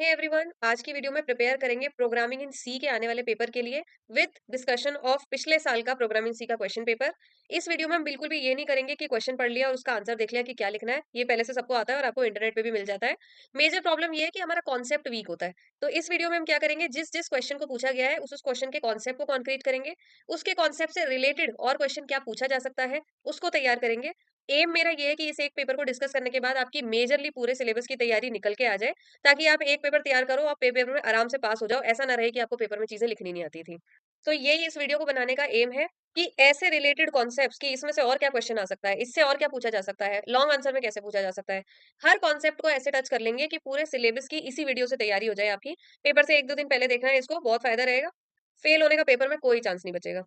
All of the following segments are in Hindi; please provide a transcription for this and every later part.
एवरीवन, आज की वीडियो में प्रिपेयर करेंगे प्रोग्रामिंग इन सी के आने वाले पेपर के लिए विद डिस्कशन ऑफ पिछले साल का प्रोग्रामिंग सी का क्वेश्चन पेपर। इस वीडियो में हम बिल्कुल भी ये नहीं करेंगे कि क्वेश्चन पढ़ लिया और उसका आंसर देख लिया कि क्या लिखना है। ये पहले से सबको आता है और आपको इंटरनेट पे भी मिल जाता है। मेजर प्रॉब्लम ये है कि हमारा कॉन्सेप्ट वीक होता है। तो इस वीडियो में हम क्या करेंगे, जिस जिस क्वेश्चन को पूछा गया है उस क्वेश्चन के कॉन्सेप्ट को कॉन्क्रीट करेंगे। उसके कॉन्सेप्ट से रिलेटेड और क्वेश्चन क्या पूछा जा सकता है उसको तैयार करेंगे। एम मेरा ये है कि इस एक पेपर को डिस्कस करने के बाद आपकी मेजरली पूरे सिलेबस की तैयारी निकल के आ जाए, ताकि आप एक पेपर तैयार करो, आप पेपर में आराम से पास हो जाओ। ऐसा ना रहे कि आपको पेपर में चीजें लिखनी नहीं आती थी। तो यही इस वीडियो को बनाने का एम है कि ऐसे रिलेटेड कॉन्सेप्ट्स कि इसमें से और क्या क्वेश्चन आ सकता है, इससे और क्या पूछा जा सकता है, लॉन्ग आंसर में कैसे पूछा जा सकता है। हर कॉन्सेप्ट को ऐसे टच कर लेंगे कि पूरे सिलेबस की इसी वीडियो से तैयारी हो जाए आपकी। पेपर से एक दो दिन पहले देखना है इसको, बहुत फायदा रहेगा। फेल होने का पेपर में कोई चांस नहीं बचेगा।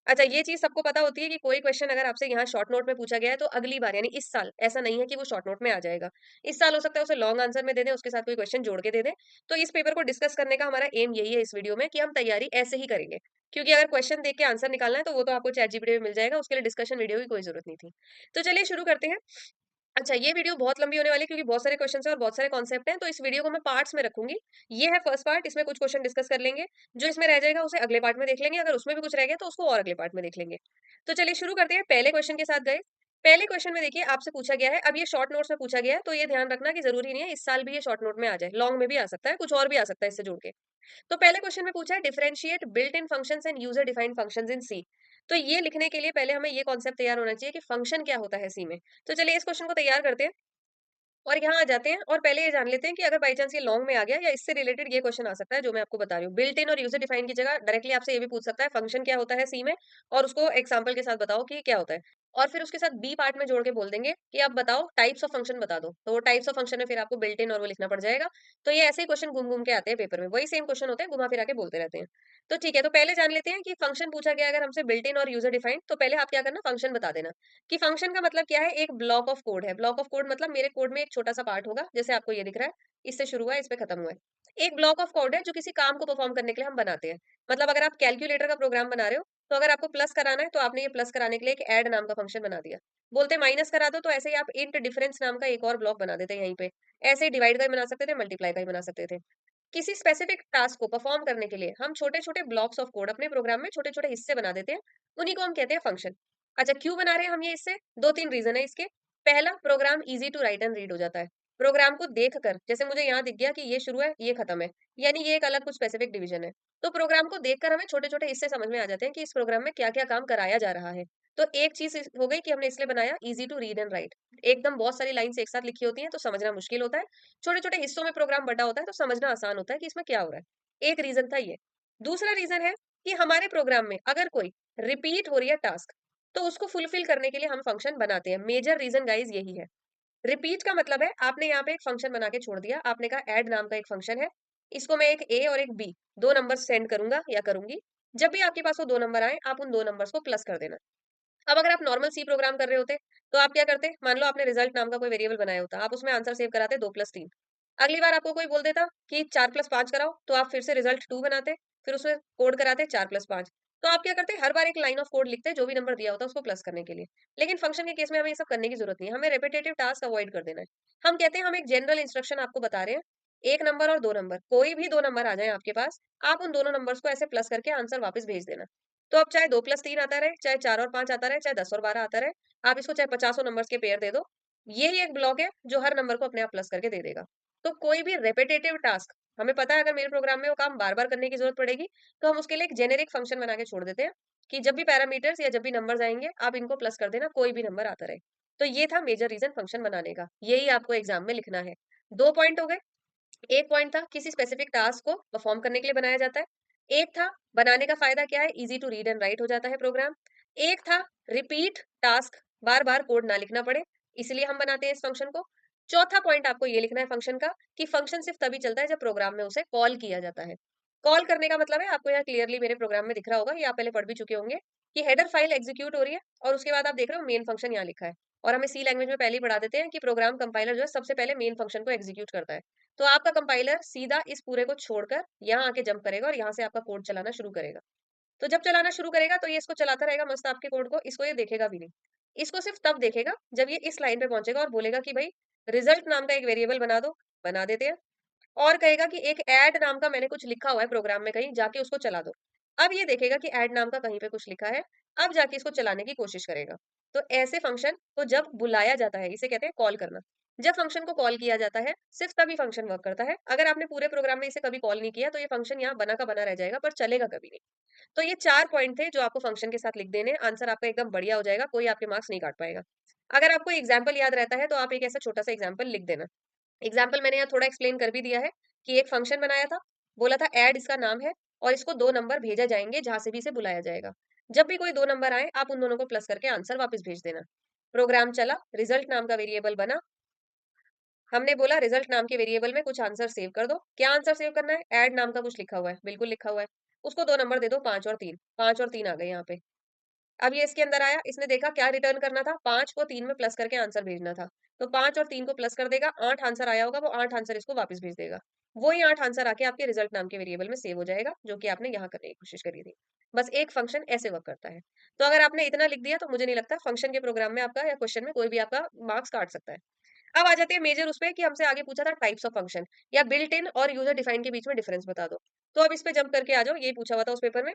अच्छा, ये चीज़ सबको पता होती है कि कोई क्वेश्चन अगर आपसे यहाँ शॉर्ट नोट में पूछा गया है, तो अगली बार यानी इस साल ऐसा नहीं है कि वो शॉर्ट नोट में आ जाएगा। इस साल हो सकता है उसे लॉन्ग आंसर में दे दें, उसके साथ कोई क्वेश्चन जोड़ के दे दें। तो इस पेपर को डिस्कस करने का हमारा एम यही है इस वीडियो में, कि हम तैयारी ऐसे ही करेंगे। क्योंकि अगर क्वेश्चन देख के आंसर निकालना है तो वो तो आपको चैट जीपीटी में मिल जाएगा, उसके लिए डिस्कशन वीडियो की कोई जरूरत नहीं थी। तो चलिए शुरू करते हैं। अच्छा, ये वीडियो बहुत लंबी होने वाली है क्योंकि बहुत सारे क्वेश्चंस हैं और बहुत सारे कॉन्सेप्ट हैं, तो इस वीडियो को मैं पार्ट्स में रखूंगी। ये है फर्स्ट पार्ट, इसमें कुछ क्वेश्चन डिस्कस कर लेंगे। जो इसमें रह जाएगा उसे अगले पार्ट में देख लेंगे, अगर उसमें भी कुछ रह गया तो उसको और अगले पार्ट में देख लेंगे। तो चलिए शुरू करते हैं, पहले क्वेश्चन के साथ गए। पहले क्वेश्चन में देखिए आपसे पूछा गया है, अब ये शॉर्ट नोट्स में पूछा गया है, तो ये ध्यान रखना कि जरूरी नहीं है इस साल भी ये शॉर्ट नोट में आ जाए, लॉन्ग में भी आ सकता है, कुछ और भी आ सकता है इससे जुड़ के। तो पहले क्वेश्चन में पूछा है differentiate built in functions and user defined functions in C. तो ये लिखने के लिए पहले हमें ये कॉन्सेप्ट तैयार होना चाहिए कि फंक्शन क्या होता है सी में। तो चलिए इस क्वेश्चन को तैयार करते हैं और यहाँ आ जाते हैं, और पहले ये जान लेते हैं कि अगर बाई चांस ये लॉन्ग में आ गया या इससे रिलेटेड ये क्वेश्चन आ सकता है जो मैं आपको बता रही हूँ। बिल्ट इन और यूजर डिफाइन की जगह डायरेक्टली आपसे ये भी पूछ सकता है फंक्शन क्या होता है सी में, और उसको एग्जांपल के साथ बताओ कि क्या होता है। और फिर उसके साथ बी पार्ट में जोड़ के बोल देंगे कि आप बताओ टाइप्स ऑफ फंक्शन बता दो, तो वो टाइप्स ऑफ फंक्शन में फिर आपको बिल्ट इन और वो लिखना पड़ जाएगा। तो ये ऐसे ही क्वेश्चन घूम घूम के आते हैं पेपर में, वही सेम क्वेश्चन होते हैं, घुमा फिरा के बोलते रहते हैं। तो ठीक है, तो पहले जान लेते हैं कि फंक्शन पूछा गया अगर हमसे बिल्ट इन और यूजर डिफाइंड, तो पहले आप क्या करना, फंक्शन बता देना कि फंक्शन का मतलब क्या है। एक ब्लॉक ऑफ कोड है। ब्लॉक ऑफ कोड मतलब मेरे कोड में एक छोटा सा पार्ट होगा, जैसे आपको ये दिख रहा है, इससे शुरू हुआ है, इस पे खत्म हुआ है। एक ब्लॉक ऑफ कोड है जो किसी काम को परफॉर्म करने के लिए हम बनाते हैं। मतलब अगर आप कैलकुलेटर का प्रोग्राम बना रहे हो, तो अगर आपको प्लस कराना है तो आपने ये प्लस कराने के लिए एक ऐड नाम का फंक्शन बना दिया। बोलते माइनस करा दो, तो ऐसे ही आप इंट डिफरेंस नाम का एक और ब्लॉक बना देते हैं यहीं पे। ऐसे ही डिवाइड का भी बना सकते थे, मल्टीप्लाई का भी बना सकते थे। किसी स्पेसिफिक टास्क को परफॉर्म करने के लिए हम छोटे छोटे ब्लॉक्स ऑफ कोड अपने प्रोग्राम में छोटे छोटे हिस्से बना देते हैं। उन्हीं को हम कहते हैं फंक्शन। अच्छा, क्यों बना रहे हैं हम ये इससे? दो तीन रीजन है इसके। पहला, program easy to write and read हो जाता है। प्रोग्राम को देखकर, जैसे मुझे यहाँ दिख गया कि ये शुरू है ये खत्म है, यानी ये एक अलग कुछ स्पेसिफिक डिवीजन है, तो प्रोग्राम को देखकर हमें छोटे छोटे हिस्से समझ में आ जाते हैं कि इस प्रोग्राम में क्या क्या काम कराया जा रहा है। तो एक चीज हो गई कि हमने इसलिए बनाया easy to read and write. एकदम बहुत सारी लाइंस एक साथ लिखी होती हैं तो समझना मुश्किल होता है। छोटे छोटे हिस्सों में प्रोग्राम बटा होता है तो समझना आसान होता है कि इसमें क्या हो रहा है। एक रीजन था ये। दूसरा रीजन है कि हमारे प्रोग्राम में अगर कोई रिपीट हो रही है टास्क, तो उसको फुलफिल करने के लिए हम फंक्शन बनाते हैं। मेजर रीजन गाइज यही है। रिपीट का मतलब है आपने यहाँ पे एक फंक्शन बना के छोड़ दिया, आपने कहा ऐड नाम का एक फंक्शन है, इसको मैं एक ए और एक बी दो नंबर सेंड करूंगा या करूंगी। जब भी आपके पास वो दो नंबर आए, आप उन दो नंबर्स को प्लस कर देना। अब अगर आप नॉर्मल सी प्रोग्राम कर रहे होते, तो आप क्या करते, मान लो आपने रिजल्ट नाम का कोई वेरिएबल बनाया होता, आप उसमें आंसर सेव कराते 2+3। अगली बार आपको कोई बोल देता कि 4+5 कराओ, तो आप फिर से रिजल्ट 2 बनाते, फिर उसमें कोड कराते 4+5। तो आप क्या करते, हर बार एक लाइन ऑफ कोड लिखते जो भी नंबर दिया होता उसको प्लस करने के लिए। लेकिन फंक्शन के केस में हमें ये सब करने की जरूरत नहीं है, हमें रेपिटेटिव टास्क अवॉइड कर देना है। हम कहते हैं हम एक जनरल इंस्ट्रक्शन आपको बता रहे हैं, एक नंबर और दो नंबर, कोई भी दो नंबर आ जाए आपके पास, आप उन दोनों नंबर्स को ऐसे प्लस करके आंसर वापस भेज देना। तो अब चाहे 2+3 आता रहे, चाहे 4 और 5 आता रहे, चाहे 10 और 12 आता रहे, आप इसको चाहे 50 नंबर्स के पेयर दे दो, यही एक ब्लॉक है जो हर नंबर को अपने आप प्लस करके दे देगा। तो कोई भी रेपिटेटिव टास्क, हमें पता है अगर मेरे प्रोग्राम में वो काम बार बार करने की जरूरत पड़ेगी, तो हम उसके लिए एक जेनेरिक फंक्शन बना के छोड़ देते हैं कि जब भी पैरामीटर्स या जब भी नंबर्स आएंगे आप इनको प्लस कर देना, कोई भी नंबर आता रहे। तो ये था मेजर रीजन फंक्शन बनाने का, यही आपको एग्जाम में लिखना है। दो पॉइंट हो गए। एक पॉइंट था किसी स्पेसिफिक टास्क को परफॉर्म करने के लिए बनाया जाता है। एक था बनाने का फायदा क्या है, easy to read and write हो जाता है प्रोग्राम। एक था रिपीट टास्क, बार बार कोड ना लिखना पड़े, इसलिए हम बनाते हैं इस फंक्शन को। चौथा पॉइंट आपको ये लिखना है फंक्शन का, कि फंक्शन सिर्फ तभी चलता है जब प्रोग्राम में उसे कॉल किया जाता है। कॉल करने का मतलब है, आपको यहाँ क्लियरली मेरे प्रोग्राम में दिख रहा होगा, ये आप पहले पढ़ भी चुके होंगे, कि हेडर फाइल एग्जीक्यूट हो रही है और उसके बाद आप देख रहे हो मेन फंक्शन यहाँ लिखा है। और हमें सी लैंग्वेज में पहले ही पढ़ा देते हैं कि प्रोग्राम कंपाइलर जो है सबसे पहले मेन फंक्शन को एग्जीक्यूट करता है। तो आपका कंपाइलर सीधा इस पूरे को छोड़कर यहाँ आके जंप करेगा और यहाँ से आपका कोड चलाना शुरू करेगा। तो जब चलाना शुरू करेगा तो ये इसको चलाता रहेगा मस्त आपके कोड को, इसको ये देखेगा भी नहीं। इसको सिर्फ तब देखेगा जब ये इस लाइन पे पहुंचेगा और बोलेगा कि भाई रिजल्ट नाम का एक वेरिएबल बना दो। बना देते हैं। और कहेगा कि एक ऐड नाम का मैंने कुछ लिखा हुआ है प्रोग्राम में कहीं, जाके उसको चला दो। अब ये देखेगा कि ऐड नाम का कहीं पे कुछ लिखा है, अब जाके इसको चलाने की कोशिश करेगा। तो ऐसे फंक्शन को जब बुलाया जाता है, इसे कहते हैं कॉल करना। जब फंक्शन को कॉल किया जाता है, सिर्फ तभी फंक्शन वर्क करता है। अगर आपने पूरे प्रोग्राम में इसे कभी कॉल नहीं किया, तो ये फंक्शन यहाँ बना का बना रह जाएगा, पर चलेगा कभी नहीं। तो ये 4 पॉइंट थे जो आपको फंक्शन के साथ लिख देने, आंसर आपका एकदम बढ़िया हो जाएगा, कोई आपके मार्क्स नहीं काट पाएगा। अगर आपको एग्जाम्पल याद रहता है, तो आप एक ऐसा छोटा सा एग्जाम्पल लिख देना। एग्जाम्पल मैंने यहाँ थोड़ा एक्सप्लेन कर भी दिया है कि एक फंक्शन बनाया था, बोला था ऐड इसका नाम है, और इसको 2 नंबर भेजा जाएंगे जहां से भी इसे बुलाया जाएगा। जब भी कोई 2 नंबर आए, आप उन दोनों को प्लस करके आंसर वापस भेज देना। प्रोग्राम चला, रिजल्ट नाम का वेरिएबल बना। हमने बोला रिजल्ट नाम के वेरिएबल में कुछ आंसर सेव कर दो। क्या आंसर सेव करना है? ऐड नाम का कुछ लिखा हुआ है, बिल्कुल लिखा हुआ है। उसको 2 नंबर दे दो, 5 और 3। 5 और 3 आ गए यहाँ पे। अब ये इसके अंदर आया, इसने देखा क्या रिटर्न करना था, 5 को 3 में प्लस करके आंसर भेजना था। तो 5 और 3 को प्लस कर देगा, 8 आंसर आया होगा, वो 8 आंसर इसको वापस भेज देगा। वही 8 आंसर आके आपके रिजल्ट नाम के वेरिएबल में सेव हो जाएगा, जो कि आपने यहाँ करने की कोशिश करी थी। बस एक फंक्शन ऐसे वर्क करता है। तो अगर आपने इतना लिख दिया, तो मुझे नहीं लगता फंक्शन के प्रोग्राम में आपका या क्वेश्चन में कोई भी आपका मार्क्स काट सकता है। अब आ जाते हैं मेजर उस पे कि हमसे आगे पूछा था टाइप्स ऑफ फंक्शन या बिल्ट इन और यूजर डिफाइन के बीच में डिफरेंस बता दो। तो अब इस पे जंप करके आ जाओ, ये पूछा हुआ था उस पेपर में।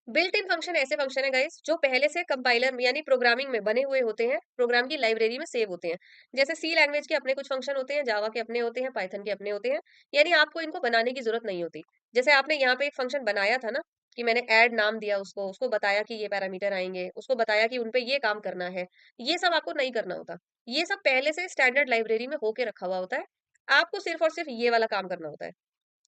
बिल्ट इन फंक्शन ऐसे फंक्शन है गाइस, जो पहले से कंपाइलर यानी प्रोग्रामिंग में बने हुए होते हैं, प्रोग्राम की लाइब्रेरी में सेव होते हैं। जैसे सी लैंग्वेज के अपने कुछ फंक्शन होते हैं, जावा के अपने होते हैं, पाइथन के अपने होते हैं। यानी आपको इनको बनाने की जरूरत नहीं होती। जैसे आपने यहाँ पे एक फंक्शन बनाया था ना, कि मैंने ऐड नाम दिया उसको, उसको बताया कि ये पैरामीटर आएंगे, उसको बताया कि उनपे ये काम करना है। ये सब आपको नहीं करना होता। ये सब पहले से स्टैंडर्ड लाइब्रेरी में होके रखा हुआ होता है। आपको सिर्फ और सिर्फ ये वाला काम करना होता है।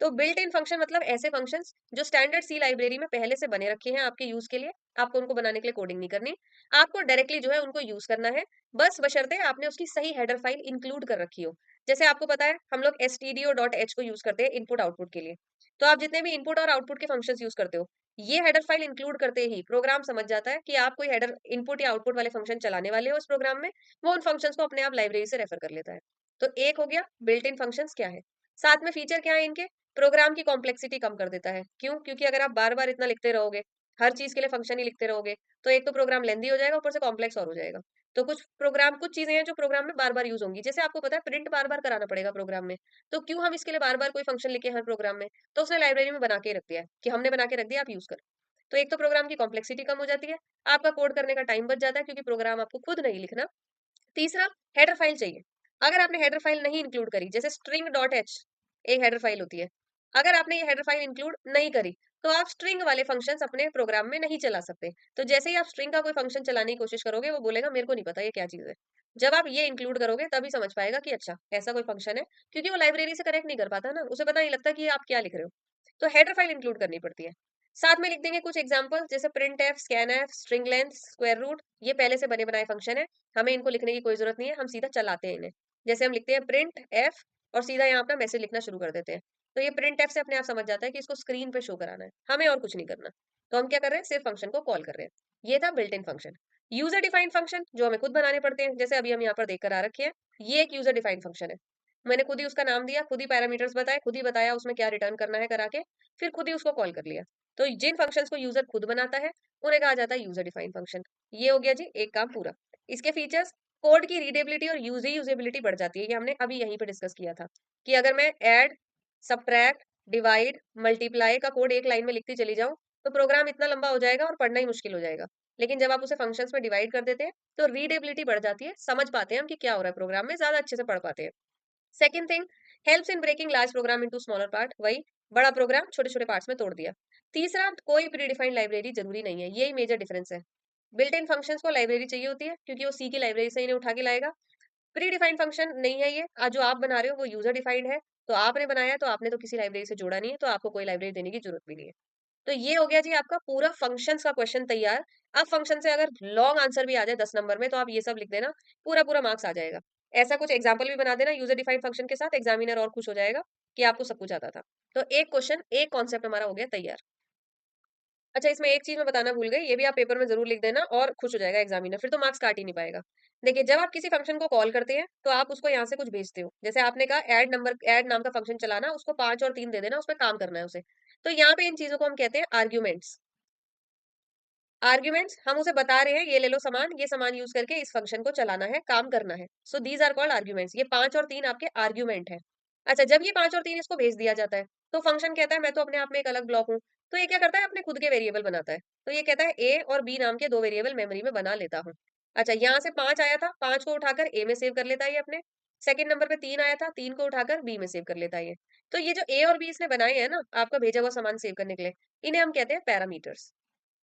तो बिल्ट इन फंक्शन मतलब ऐसे फंक्शंस जो स्टैंडर्ड सी लाइब्रेरी में पहले से बने रखे हैं आपके यूज के लिए। आपको उनको बनाने के लिए कोडिंग नहीं करनी, आपको डायरेक्टली जो है उनको यूज करना है। बस बशर्ते आपने उसकी सही हेडर फाइल इंक्लूड कर रखी हो। जैसे आपको पता है, हम लोग stdio.h को यूज करते हैं इनपुट आउटपुट के लिए। तो आप जितने भी इनपुट और आउटपुट के फंक्शंस यूज करते हो, ये हेडर फाइल इंक्लूड करते ही प्रोग्राम समझ जाता है कि आप कोई हेडर इनपुट या आउटपुट वाले फंक्शन चलाने वाले हो इस प्रोग्राम में। वो उन फंक्शंस को अपने आप लाइब्रेरी से रेफर कर लेता है। तो एक हो गया बिल्ट इन फंक्शंस क्या है। साथ में फीचर क्या है इनके, प्रोग्राम की कॉम्प्लेक्सिटी कम कर देता है। क्यों? क्योंकि अगर आप बार बार इतना लिखते रहोगे, हर चीज के लिए फंक्शन ही लिखते रहोगे, तो एक तो प्रोग्राम लेंदी हो जाएगा, ऊपर से कॉम्प्लेक्स और हो जाएगा। तो कुछ चीजें हैं जो प्रोग्राम में बार बार यूज होंगी। जैसे आपको पता है प्रिंट बार बार कराना पड़ेगा प्रोग्राम में, तो क्यों हम इसके लिए बार बार कोई फंक्शन लिखे हर प्रोग्राम में? तो उसने लाइब्रेरी में बना के रख दिया है कि हमने बना के रख दिया, आप यूज करो। तो एक तो प्रोग्राम की कॉम्प्लेक्सिटी कम हो जाती है, आपका कोड करने का टाइम बच जाता है, क्योंकि प्रोग्राम आपको खुद नहीं लिखना। तीसरा, हेडर फाइल चाहिए। अगर आपने हेडर फाइल नहीं इंक्लूड करी, जैसे स्ट्रिंग डॉट एच एक हेडर फाइल होती है, अगर आपने ये हेडर फाइल इंक्लूड नहीं करी, तो आप स्ट्रिंग वाले फंक्शंस अपने प्रोग्राम में नहीं चला सकते। तो जैसे ही आप स्ट्रिंग का कोई फंक्शन चलाने की कोशिश करोगे, वो बोलेगा मेरे को नहीं पता ये क्या चीज है। जब आप ये इंक्लूड करोगे, तभी समझ पाएगा कि अच्छा ऐसा कोई फंक्शन है, क्योंकि वो लाइब्रेरी से कनेक्ट नहीं कर पाता ना, उसे पता नहीं लगता कि ये आप क्या लिख रहे हो। तो हेडर फाइल इंक्लूड करनी पड़ती है। साथ में लिख देंगे कुछ एग्जांपल, जैसे print F, scan F, string length, square root. ये पहले से बने बनाए फंक्शन है, हमें इनको लिखने की कोई जरूरत नहीं है, हम सीधा चलाते हैं इन्हें। जैसे हम लिखते हैं प्रिंट एफ और सीधा यहाँ अपना मैसेज लिखना शुरू कर देते हैं। तो ये प्रिंट एफ से अपने आप समझ जाता है कि इसको स्क्रीन पे शो कराना है, हमें और कुछ नहीं करना। तो हम क्या कर रहे हैं, सिर्फ फंक्शन को कॉल कर रहे हैं। ये था built in function. User defined function जो हमें खुद बनाने पड़ते हैं, जैसे अभी हम यहाँ पर देख कर आ रखे हैं। ये एक यूजर डिफाइंड फंक्शन है। मैंने खुद ही उसका नाम दिया, खुद ही पैरामीटर्स बताए, खुद ही बताया उसमें क्या रिटर्न करना है करा के, फिर खुद ही उसको कॉल कर लिया। तो जिन फंक्शंस को यूजर खुद बनाता है, उन्हें कहा जाता है यूजर डिफाइंड फंक्शन। ये हो गया जी एक काम पूरा। इसके फीचर्स, कोड की रीडेबिलिटी और यूजेबिलिटी बढ़ जाती है। ये हमने अभी यहीं पे डिस्कस किया था कि अगर मैं ऐड, सब्ट्रैक्ट, डिवाइड, मल्टीप्लाई का कोड एक लाइन में लिखती चली जाऊं, तो प्रोग्राम इतना लंबा हो जाएगा और पढ़ना ही मुश्किल हो जाएगा। लेकिन जब आप उसे फंक्शंस में डिवाइड कर देते हैं, तो रीडेबिलिटी बढ़ जाती है, समझ पाते हैं हम कि क्या हो रहा है प्रोग्राम में, ज्यादा अच्छे से पढ़ पाते हैं। Second thing, helps in breaking large program into smaller part. वही बड़ा प्रोग्राम छोटे छोटे पार्ट्स में तोड़ दिया। तीसरा, कोई प्री डिफाइंड लाइब्रेरी जरूरी नहीं है, यही मेजर डिफरेंस है। बिल्ट इन फंक्शंस को लाइब्रेरी चाहिए होती है, क्योंकि वो सी की लाइब्रेरी से इन्हें उठा के लाएगा। प्री डिफाइंड फंक्शन नहीं है ये, आज जो आप बना रहे हो वो यूजर डिफाइंड है। तो आपने बनाया, तो आपने तो किसी लाइब्रेरी से जोड़ा नहीं है, तो आपको कोई लाइब्रेरी देने की जरूरत भी नहीं है। तो ये हो गया जी आपका पूरा फंक्शंस का क्वेश्चन तैयार। अब फंक्शन से अगर लॉन्ग आंसर भी आ जाए 10 नंबर में, तो आप ये सब लिख देना, पूरा पूरा मार्क्स आ जाएगा। ऐसा कुछ एग्जाम्पल भी बना देना यूजर डिफाइंड फंक्शन के साथ, एग्जामिनर और खुश हो जाएगा कि आपको सब कुछ आता था। तो एक क्वेश्चन, एक कॉन्सेप्ट हमारा हो गया तैयार। अच्छा, इसमें एक चीज मैं बताना भूल गई, ये भी आप पेपर में जरूर लिख देना और खुश हो जाएगा एग्जामिनर, फिर तो मार्क्स काट ही नहीं पाएगा। देखिए, जब आप किसी फंक्शन को कॉल करते हैं, तो आप उसको यहाँ से कुछ भेजते हो। जैसे आपने कहा ऐड नाम का फंक्शन चलाना, उसको 5 और 3 दे देना, उसमें काम करना है उसे। तो यहाँ पे इन चीजों को हम कहते हैं आर्ग्यूमेंट्स। आर्ग्यूमेंट्स, हम उसे बता रहे हैं ये ले लो सामान, ये सामान यूज करके इस फंक्शन को चलाना है, काम करना है। So these are called arguments. ये 5 और 3 आपके आर्ग्यूमेंट है। अच्छा, जब ये 5 और 3 इसको भेज दिया जाता है, तो फंक्शन कहता है मैं तो अपने आप में एक अलग ब्लॉक हूँ। तो ये क्या करता है अपने खुद के वेरिएबल बनाता है। तो ये कहता है ए और बी नाम के 2 वेरिएबल मेमोरी में बना लेता हूँ। अच्छा, यहाँ से 5 आया था, 5 को उठाकर ए में सेव कर लेता है ये अपने। सेकंड नंबर पे 3 आया था, 3 को उठाकर बी में सेव कर लेता है ये। तो ये जो ए और बी इसने बनाए हैं ना, आपका भेजा हुआ सामान सेव करने के लिए, इन्हें हम कहते हैं पैरामीटर्स।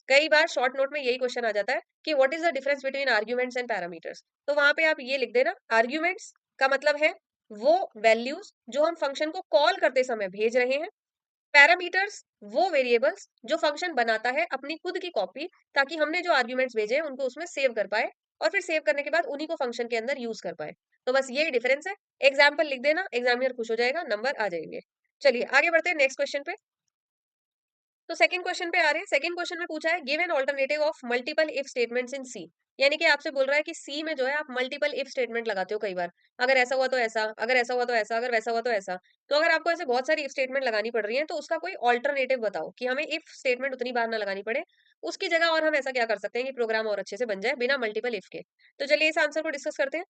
कई बार शॉर्ट नोट में यही क्वेश्चन आ जाता है कि what is the difference between arguments and parameters. तो वहां पे आप ये लिख देना, आर्ग्यूमेंट्स का मतलब है वो वैल्यूज जो हम फंक्शन को कॉल करते समय भेज रहे हैं। पैरामीटर्स वो वेरिएबल्स जो फंक्शन बनाता है अपनी खुद की कॉपी, ताकि हमने जो आर्ग्यूमेंट्स भेजे हैं उनको उसमें सेव कर पाए और फिर सेव करने के बाद उन्हीं को फंक्शन के अंदर यूज कर पाए। तो बस यही डिफरेंस है। एग्जाम्पल लिख देना, एग्जामिनर खुश हो जाएगा, नंबर आ जाएंगे। चलिए आगे बढ़ते हैं नेक्स्ट क्वेश्चन पे। तो सेकंड क्वेश्चन पे आ रहे हैं। सेकंड क्वेश्चन में पूछा है give an alternative of multiple if statements in C. यानी कि आपसे बोल रहा है कि सी में जो है आप मल्टीपल इफ स्टेटमेंट लगाते हो कई बार। अगर ऐसा हुआ तो ऐसा, अगर ऐसा हुआ तो ऐसा, अगर वैसा हुआ तो ऐसा। तो अगर आपको ऐसे बहुत सारी इफ स्टेटमेंट लगानी पड़ रही है तो उसका कोई ऑल्टरनेटिव बताओ कि हमें इफ स्टेटमेंट उतनी बार ना लगानी पड़े। उसकी जगह और हम ऐसा क्या कर सकते हैं कि प्रोग्राम और अच्छे से बन जाए बिना मल्टीपल इफ के। तो चलिए इस आंसर को डिस्कस करते हैं।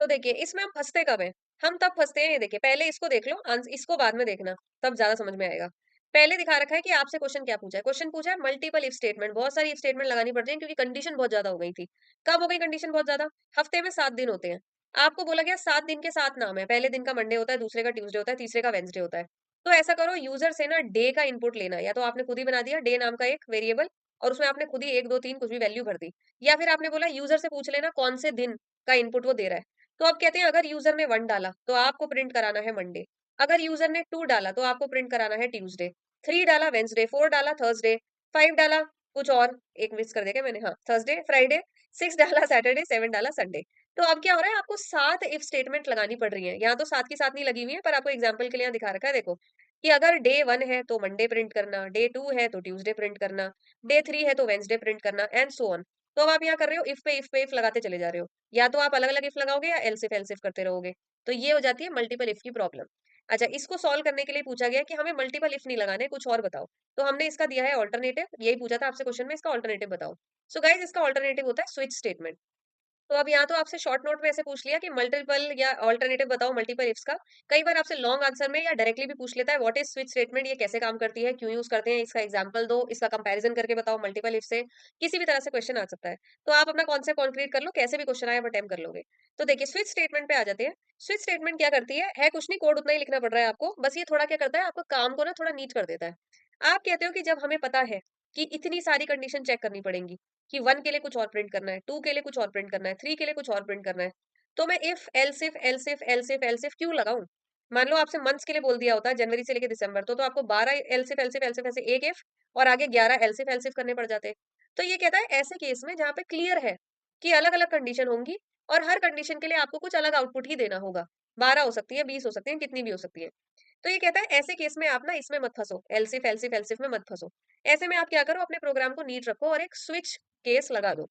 तो देखिए इसमें हम फंसते कब हैं? हम तब फंसते हैं, ये देखिए पहले इसको देख लो, इसको बाद में देखना, तब ज्यादा समझ में आएगा। पहले दिखा रखा है कि आपसे क्वेश्चन क्या पूछा है। क्वेश्चन पूछा है मल्टीपल इफ स्टेटमेंट, बहुत सारी इफ स्टेटमेंट लगानी पड़ती है क्योंकि कंडीशन बहुत ज्यादा हो गई थी। कब हो गई कंडीशन बहुत ज्यादा? हफ्ते में 7 दिन होते हैं। आपको बोला गया 7 दिन के 7 नाम है, पहले दिन का मंडे होता है, दूसरे का ट्यूसडे होता है, तीसरे का वेंसडे होता है। तो ऐसा करो, यूजर से ना डे का इनपुट लेना, या तो आपने खुद ही बना दिया डे नाम का एक वेरिएबल और उसमें आपने खुद ही 1 2 3 कुछ भी वैल्यू भर दी, या फिर आपने बोला यूजर से पूछ लेना कौन से दिन का इनपुट वो दे रहा है। तो अब कहते हैं अगर यूजर ने 1 डाला तो आपको प्रिंट कराना है मंडे, अगर यूजर ने 2 डाला तो आपको प्रिंट कराना है ट्यूसडे, 3 डाला वेंसडे, 4 डाला थर्सडे, 5 डाला कुछ और, एक मिस कर देगा मैंने, हाँ थर्सडे फ्राइडे, 6 डाला सैटरडे, 7 डाला संडे। तो अब क्या हो रहा है, आपको 7 इफ स्टेटमेंट लगानी पड़ रही है। यहाँ तो 7 की 7 नहीं लगी हुई है, पर आपको एग्जाम्पल के लिए यहाँ दिखा रखा है, देखो कि अगर डे 1 है तो मंडे प्रिंट करना, डे 2 है तो ट्यूसडे प्रिंट करना, डे 3 है तो वेंसडे प्रिंट करना, एंड सो ऑन। तो अब आप यहाँ कर रहे हो इफ पे इफ लगाते चले जा रहे हो। या तो आप अलग अलग इफ लगाओगे या एल्सिफ करते रहोगे। तो ये हो जाती है मल्टीपल इफ की प्रॉब्लम। अच्छा, इसको सॉल्व करने के लिए पूछा गया कि हमें मल्टीपल इफ नहीं लगाने, कुछ और बताओ। तो हमने इसका दिया है ऑल्टरनेटिव, यही पूछा था आपसे क्वेश्चन में, इसका ऑल्टरनेटिव बताओ। सो गाइस इसका ऑल्टरनेटिव होता है स्विच स्टेटमेंट। तो अब यहाँ तो आपसे शॉर्ट नोट में ऐसे पूछ लिया कि मल्टीपल या ऑल्टरनेटिव बताओ मल्टीपल इफ्स का। कई बार आपसे लॉन्ग आंसर में या डायरेक्टली भी पूछ लेता है व्हाट इज स्विच स्टेटमेंट, ये कैसे काम करती है, क्यों यूज करते हैं, इसका एग्जांपल दो, इसका कंपैरिजन करके बताओ मल्टीपल इफ से। किसी भी तरह से क्वेश्चन आ सकता है। तो आप अपना कॉन्सेप्ट कंक्रीट कर लो, कैसे भी क्वेश्चन आए आप अटेम्प्ट कर लोगे। तो देखिए स्विच स्टेटमेंट पे आ जाते हैं। स्विच स्टेटमेंट क्या करती है कुछ नहीं, कोड उतना ही लिखना पड़ रहा है आपको, बस ये थोड़ा क्या करता है आपका काम को ना थोड़ा नीट कर देता है। आप कहते हो कि जब हमें पता है कि इतनी सारी कंडीशन चेक करनी पड़ेंगी, कि 1 के लिए कुछ और प्रिंट करना है, 2 के लिए कुछ और प्रिंट करना है, 3 के लिए कुछ और प्रिंट करना है। तो मैं if else if else if else if else if क्यों लगाऊं? मान लो आपसे मंथ्स के लिए बोल दिया होता जनवरी से लेकर दिसंबर, तो आपको 12 एल्सिफ एल्सिफ एल्सिफ ऐसे एक इफ और आगे 11 एल्सिफ एल्सिफ करने पड़ जाते। तो ये कहता है ऐसे केस में जहां पे क्लियर है कि अलग अलग कंडीशन होंगी और हर कंडीशन के लिए आपको कुछ अलग आउटपुट ही देना होगा। 12 हो सकती है, 20 हो सकती है, कितनी भी हो सकती है। तो ये कहता है ऐसे केस में आप ना इसमें मत फंसो, एल्सिफ एल्सिफ एल्सिफ में मत फंसो। ऐसे में आप क्या करो, अपने प्रोग्राम को नीट रखो और एक स्विच केस लगा दो।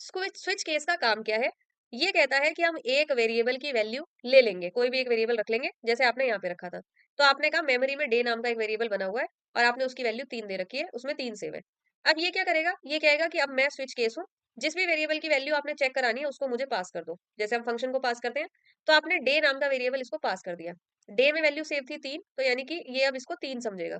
स्विच स्विच केस का काम क्या है? ये कहता है कि हम एक वेरिएबल की वैल्यू ले लेंगे, कोई भी एक वेरिएबल रख लेंगे, जैसे आपने यहाँ पे रखा था। तो आपने कहा मेमोरी में डे नाम का एक वेरिएबल बना हुआ है और आपने उसकी वैल्यू 3 दे रखी है, उसमें 3 सेव है। अब ये क्या करेगा, ये कहेगा कि अब मैं स्विच केस हूँ, जिस भी वेरिएबल की वैल्यू आपने चेक करानी है उसको मुझे पास कर दो। जैसे हम फंक्शन को पास करते हैं, तो आपने डे नाम का वेरिएबल इसको पास कर दिया। डे में वैल्यू सेव थी 3, तो यानी कि ये अब इसको 3 समझेगा।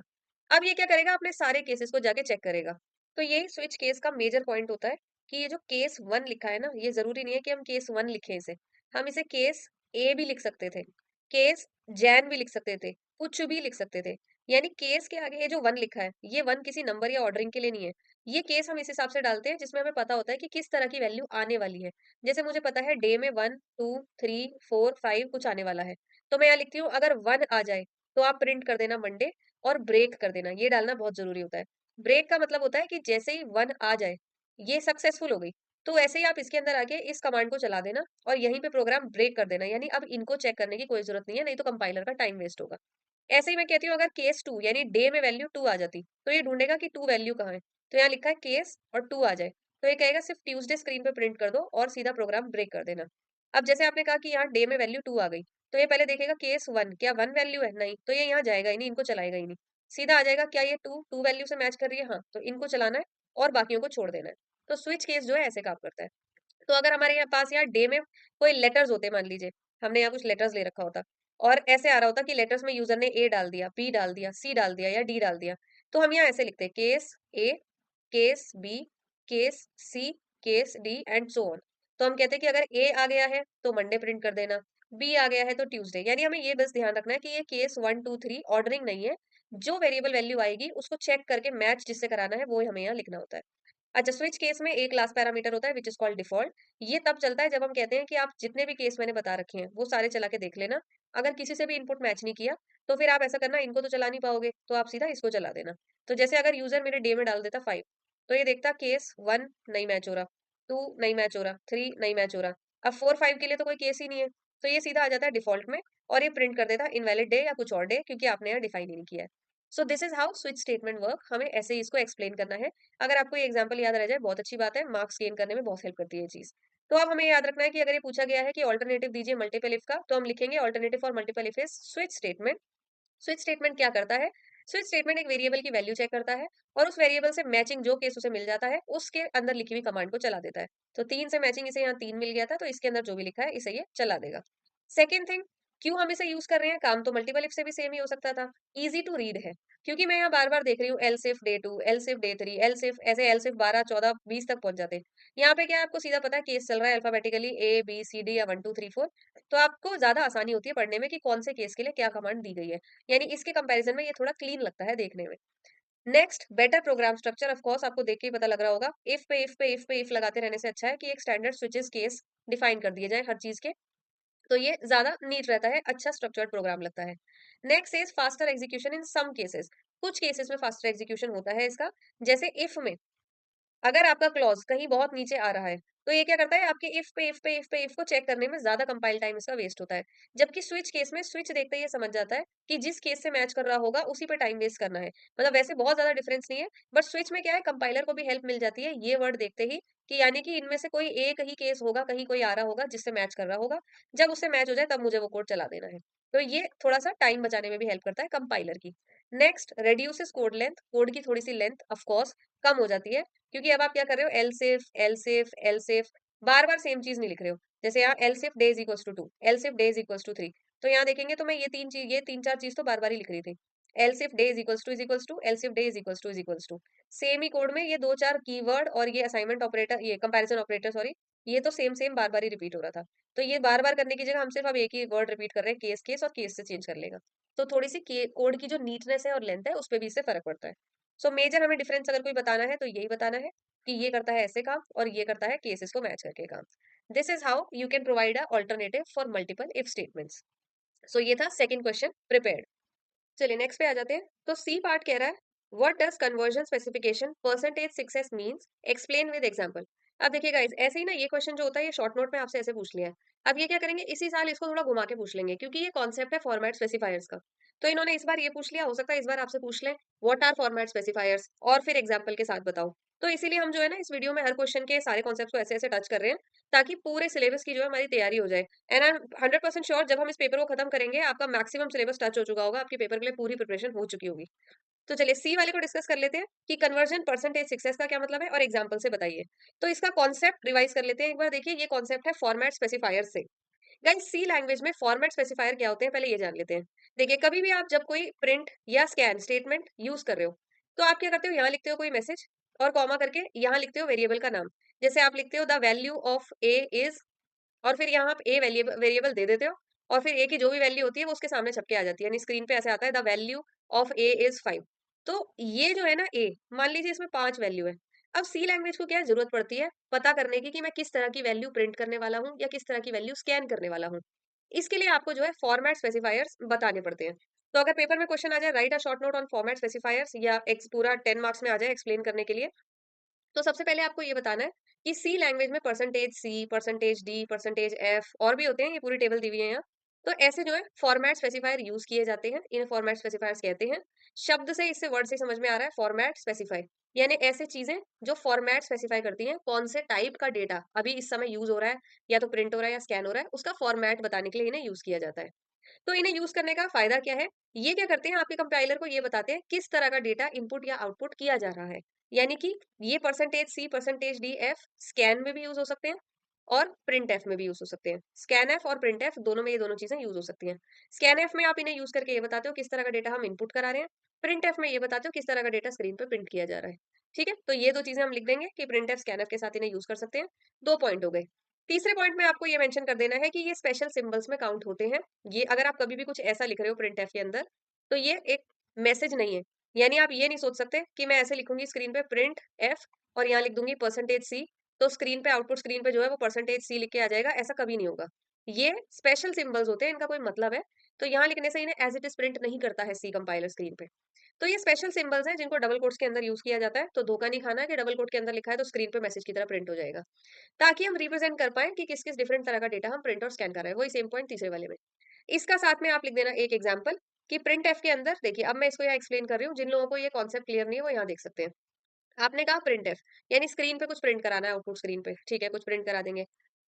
अब ये क्या करेगा, अपने सारे केसेस को जाके चेक करेगा। तो यही स्विच केस का मेजर पॉइंट होता है कि ये जो केस 1 लिखा है ना, ये जरूरी नहीं है कि हम केस 1 लिखें इसे। हम इसे केस ए भी लिख सकते थे, केस जैन भी लिख सकते थे, कुछ भी लिख सकते थे। यानी केस के आगे ये जो 1 लिखा है, ये 1 किसी नंबर या ऑर्डरिंग के लिए नहीं है। ये केस हम इस हिसाब से डालते हैं जिसमें हमें पता होता है कि किस तरह की वैल्यू आने वाली है। जैसे मुझे पता है डे में 1 2 3 4 5 कुछ आने वाला है, तो मैं यहाँ लिखती हूँ अगर 1 आ जाए तो आप प्रिंट कर देना मंडे और ब्रेक कर देना, ये डालना बहुत जरूरी होता है। ब्रेक का मतलब होता है कि जैसे ही 1 आ जाए, ये सक्सेसफुल हो गई, तो ऐसे ही आप इसके अंदर आके इस कमांड को चला देना और यहीं पे प्रोग्राम ब्रेक कर देना। यानी अब इनको चेक करने की कोई जरूरत नहीं है, नहीं तो कंपाइलर का टाइम वेस्ट होगा। ऐसे ही मैं कहती हूँ अगर केस 2 यानी डे में वैल्यू 2 आ जाती, तो ये ढूंढेगा कि 2 वैल्यू कहाँ है। तो यहाँ लिखा है केस और 2 आ जाए, तो ये कहेगा सिर्फ ट्यूसडे स्क्रीन पे प्रिंट कर दो और सीधा प्रोग्राम ब्रेक कर देना। अब जैसे आपने कहा कि यहाँ डे में वैल्यू 2 आ गई, तो ये पहले देखेगा केस 1 क्या 1 वैल्यू है, नहीं, तो ये यहाँ जाएगा ही नहीं, इनको चलाएगा ही नहीं। सीधा आ जाएगा क्या ये 2 वैल्यू से मैच कर रही है, हाँ, तो इनको चलाना है और बाकियों को छोड़ देना है। तो स्विच केस जो है ऐसे काम करता है। तो अगर हमारे यहाँ पास यहाँ डे में कोई लेटर्स होते मान लीजिए, हमने यहाँ कुछ लेटर्स ले रखा होता, और ऐसे आ रहा होता कि लेटर्स में यूजर ने ए डाल दिया, बी डाल दिया, सी डाल दिया या डी डाल दिया। तो हम यहाँ ऐसे लिखते हैं case A, case B, case C, case D and so on. तो हम कहते हैं कि अगर ए आ गया है तो मंडे प्रिंट कर देना, बी आ गया है तो ट्यूसडे। यानी हमें ये बस ध्यान रखना है कि ये केस 1 2 3 ऑर्डरिंग नहीं है, जो वेरिएबल वैल्यू आएगी उसको चेक करके मैच जिससे कराना है वो हमें यहाँ लिखना होता है। अच्छा, स्विच केस में एक क्लास पैरामीटर होता है विच इज कॉल्ड डिफॉल्ट। ये तब चलता है जब हम कहते हैं कि आप जितने भी केस मैंने बता रखे हैं वो सारे चला के देख लेना। अगर किसी से भी इनपुट मैच नहीं किया तो फिर आप ऐसा करना, इनको तो चला नहीं पाओगे तो आप सीधा इसको चला देना। तो जैसे अगर यूजर मेरे डे में डाल देता 5, तो ये देखता केस 1 नहीं मैच हो रहा, 2 नहीं मैच हो रहा, 3 नहीं मैच हो रहा। अब 4 5 के लिए तो कोई केस ही नहीं है, तो ये सीधा आ जाता है डिफॉल्ट में और ये प्रिंट कर देता इनवैलिड डे या कुछ और डे, क्योंकि आपने यहाँ डिफाइन ही नहीं किया है। So this is how switch statement work. हमें ऐसे ही इसको एक्सप्लेन करना है। अगर आपको ये एग्जांपल याद रह जाए बहुत अच्छी बात है, मार्क्स गेन करने में बहुत हेल्प करती है ये चीज। तो अब हमें याद रखना है कि अगर ये पूछा गया है कि ऑल्टरनेटिव दीजिए मल्टीपल इफ का, तो हम लिखेंगे alternative for multiple if is switch statement. Switch statement क्या करता है? स्विच स्टेटमेंट एक वेरिएबल की वैल्यू चेक करता है और उस वेरिएबल से मैचिंग जो केस उसे मिल जाता है उसके अंदर लिखी हुई कमांड को चला देता है। तो 3 से मैचिंग इसे यहाँ 3 मिल गया था, तो इसके अंदर जो भी लिखा है इसे ये चला देगा। सेकेंड थिंग, क्यों हम इसे यूज कर रहे हैं? काम तो मल्टीपल इफ से भी सेम ही हो सकता था। इजी टू रीड है, क्योंकि मैं यहाँ बार बार देख रही हूँ L if day 2, else if day 3, L सिफ, ऐसे एल सिफ 12 14 20 तक पहुंच जाते हैं। यहाँ पे क्या है, आपको सीधा पता है केस चल रहा है alphabetically A B C D या 1 2 3 4। तो आपको ज्यादा आसानी होती है पढ़ने में कि कौन से केस के लिए क्या कमांड दी गई है। यानी इसके कंपैरिजन में ये थोड़ा क्लीन लगता है देखने में। Next, better program structure. Of course आपको देख के ही पता लग रहा होगा, इफ पे इफ पे इफ पे इफ लगाते रहने से अच्छा है कि एक स्टैंडर्ड स्विचेस केस डिफाइन कर दिए जाए हर चीज के। तो ये ज्यादा नीट रहता है, अच्छा स्ट्रक्चर्ड प्रोग्राम लगता है। Next is faster execution in some cases. कुछ केसेस में फास्टर एग्जीक्यूशन होता है इसका। जैसे इफ में अगर आपका क्लॉज कहीं बहुत नीचे आ रहा है, तो ये क्या करता है, आपके इफ पे इफ पे इफ पे इफ को चेक करने में ज्यादा कंपाइल टाइम इसका वेस्ट होता है। जबकि स्विच केस में स्विच देखते ही ये समझ जाता है कि जिस केस से मैच कर रहा होगा उसी पे टाइम वेस्ट करना है। मतलब वैसे बहुत ज्यादा डिफरेंस नहीं है, बट स्विच में क्या है, कंपाइलर को भी हेल्प मिल जाती है ये वर्ड देखते ही कि यानी कि इनमें से कोई एक ही केस होगा, कहीं कोई आ रहा होगा जिससे मैच कर रहा होगा। जब उससे मैच हो जाए तब मुझे वो कोड चला देना है। तो ये थोड़ा सा टाइम बचाने में भी हेल्प करता है कंपाइलर की। Next, reduces code length. Code की थोड़ी सी लेंथ ऑफ कोर्स कम हो जाती है, क्योंकि अब आप क्या कर रहे हो, एल सिफ एल सिफ एल सिफ, बार बार सेम चीज नहीं लिख रहे हो। जैसे यहाँ else if day is equals to 2, else if day is equals to 3। तो यहाँ देखेंगे तो मैं ये तीन चीज, ये तीन चार चीज तो बार बार ही लिख रही थी। Else if day is equals to, else if day is equals to. Same ही कोड में ये दो चार कीवर्ड और ये असाइनमेंट ऑपरेटर, ये कंपैरिजन ऑपरेटर सॉरी, ये तो सेम सेम बार बार ही रिपीट हो रहा था। तो ये बार बार करने की जगह हम सिर्फ अब एक ही वर्ड रिपीट कर रहे हैं, केस केस, और केस से चेंज कर लेगा। तो थोड़ी सी कोड की जो नीटनेस है और लेंथ है उस पर भी इससे फर्क पड़ता है। सो मेजर हमें डिफरेंस अगर कोई बताना है तो यही बताना है कि ये करता है ऐसे काम और ये करता है केसेस को मैच करके काम। This is how you can provide a alternative for multiple if statements. So ये था सेकंड क्वेश्चन प्रिपेयर्ड। चलिए नेक्स्ट पे आ जाते हैं। तो सी पार्ट कह रहा है, what does conversion specification percentage success means, explain with example. अब देखिए गाइस, ऐसे ही ना ये क्वेश्चन जो होता है ये शॉर्ट नोट में आपसे ऐसे पूछ लिया है। अब ये क्या करेंगे, इसी साल इसको थोड़ा घुमा के पूछ लेंगे, क्योंकि ये कॉन्सेप्ट है फॉर्मेट स्पेसिफायर्स का। तो इन्होंने इस बार ये पूछ लिया, हो सकता है इस बार आपसे पूछ लें व्हाट आर फॉर्मेट स्पेसिफायर्स, और फिर एग्जाम्पल के साथ बताओ। तो इसीलिए हम जो है ना इस वीडियो में हर क्वेश्चन के सारे कॉन्सेप्ट को ऐसे ऐसे टच कर रहे हैं, ताकि पूरे सिलेबस की जो है हमारी तैयारी हो जाए। एंड आई एम 100% श्योर जब हम इस पेपर को खत्म करेंगे आपका मैक्सिमम सिलेबस टच हो चुका होगा, आपके पेपर के लिए पूरी प्रिपरेशन हो चुकी होगी। तो चलिए सी वाले को डिस्कस कर लेते हैं कि कन्वर्जन परसेंटेज सक्सेस का क्या मतलब है, और एग्जांपल से बताइए। तो इसका कॉन्सेप्ट रिवाइज कर लेते हैं एक बार। देखिए ये कॉन्सेप्ट है फॉर्मेट स्पेसिफायर से। गाइस सी लैंग्वेज में फॉर्मेट स्पेसिफायर क्या होते हैं पहले ये जान लेते हैं। देखिए कभी भी आप जब कोई प्रिंट या स्कैन स्टेटमेंट यूज कर रहे हो, तो आप क्या करते हो, यहाँ लिखते हो कोई मैसेज और कॉमा करके यहाँ लिखते हो वेरिएबल का नाम। जैसे आप लिखते हो the value of A is, और फिर यहाँ आप ए वेरिएबल वेरिएबल दे देते हो, और फिर ए की जो भी वैल्यू होती है वो उसके सामने छप के आ जाती है, यानी स्क्रीन पे ऐसे आता है the value of A is 5। तो ये जो है ना ए, मान लीजिए इसमें 5 वैल्यू है। अब सी लैंग्वेज को क्या जरूरत पड़ती है, पता करने की कि मैं किस तरह की वैल्यू प्रिंट करने वाला हूँ या किस तरह की वैल्यू स्कैन करने वाला हूँ। इसके लिए आपको जो है फॉर्मेट स्पेसिफायर्स बताने पड़ते हैं। तो अगर पेपर में क्वेश्चन आ जाए right a short note on format specifiers, या एक पूरा 10 मार्क्स में आ जाए एक्सप्लेन करने के लिए, तो सबसे पहले आपको ये बताना है कि सी लैंग्वेज में परसेंटेज सी, परसेंटेज डी, परसेंटेज एफ और भी होते हैं, ये पूरी टेबल दी हुई है यहाँ। तो ऐसे जो है फॉर्मेट स्पेसिफायर यूज किए जाते हैं, इन्हें फॉर्मेट स्पेसिफायर्स कहते हैं। शब्द से, इससे वर्ड से समझ में आ रहा है फॉर्मेट स्पेसिफाई, यानी ऐसे चीजें जो फॉर्मेट स्पेसिफाई करती हैं कौन से टाइप का डेटा अभी इस समय यूज हो रहा है, या तो प्रिंट हो रहा है या स्कैन हो रहा है, उसका फॉर्मेट बताने के लिए इन्हें यूज किया जाता है। तो इन्हें यूज करने का फायदा क्या है, ये क्या करते हैं, आपके कंपाइलर को ये बताते हैं किस तरह का डेटा इनपुट या आउटपुट किया जा रहा है। यानी कि ये परसेंटेज सी, परसेंटेज डी, एफ स्कैन में भी यूज हो सकते हैं, और प्रिंट एफ में भी यूज हो सकते हैं। स्कैन एफ और प्रिंट एफ दोनों में ये दोनों चीजें यूज हो सकती हैं। स्कैन एफ में आप इन्हें यूज करके ये बताते हो किस तरह का डेटा हम इनपुट करा रहे हैं, प्रिंट एफ में ये बताते हो किस तरह का डेटा स्क्रीन पे प्रिंट किया जा रहा है। ठीक है, तो ये दो चीजें हम लिख देंगे कि प्रिंट एफ स्कैन एफ के साथ इन्हें यूज कर सकते हैं। 2 पॉइंट हो गए। तीसरे पॉइंट में आपको ये मेंशन कर देना है कि ये स्पेशल सिंबल्स में काउंट होते हैं। ये अगर आप कभी भी कुछ ऐसा लिख रहे हो प्रिंट एफ के अंदर, तो ये एक मैसेज नहीं है। यानी आप ये नहीं सोच सकते कि मैं ऐसे लिखूंगी स्क्रीन पे प्रिंट एफ और यहाँ लिख दूंगी परसेंटेज सी, तो स्क्रीन पे आउटपुट स्क्रीन पे जो है वो परसेंटेज सी लिख के आ जाएगा, ऐसा कभी नहीं होगा। ये स्पेशल सिंबल्स होते हैं, इनका कोई मतलब है। तो यहाँ लिखने से इन्हें एज इट इज प्रिंट नहीं करता है सी कंपाइलर स्क्रीन पे। तो ये स्पेशल सिंबल्स हैं जिनको डबल कोट्स के अंदर यूज किया जाता है। तो धोखा नहीं खाना है कि डबल कोट के अंदर लिखा है तो स्क्रीन पे मैसेज की तरह प्रिंट हो जाएगा, ताकि हम रिप्रेजेंट कर पाए कि किस किस डिफरेंट तरह का डेटा हम प्रिंट और स्कैन कर रहे हैं। वही सेम पॉइंट तीसरे वाले में। इसका साथ में आप लिख देना एक एग्जाम्पल कि प्रिंट एफ के अंदर देखिए, अब मैं इसको यहाँ एक्सप्लेन कर रही हूँ, जिन लोगों को ये कॉन्सेप्ट क्लियर नहीं है वो यहाँ देख सकते हैं। आपने कहा प्रिंट एफ यानी स्क्रीन पे कुछ प्रिंट कराना है, आउटपुट स्क्रीन पे, ठीक है, कुछ प्रिंट करा देंगे।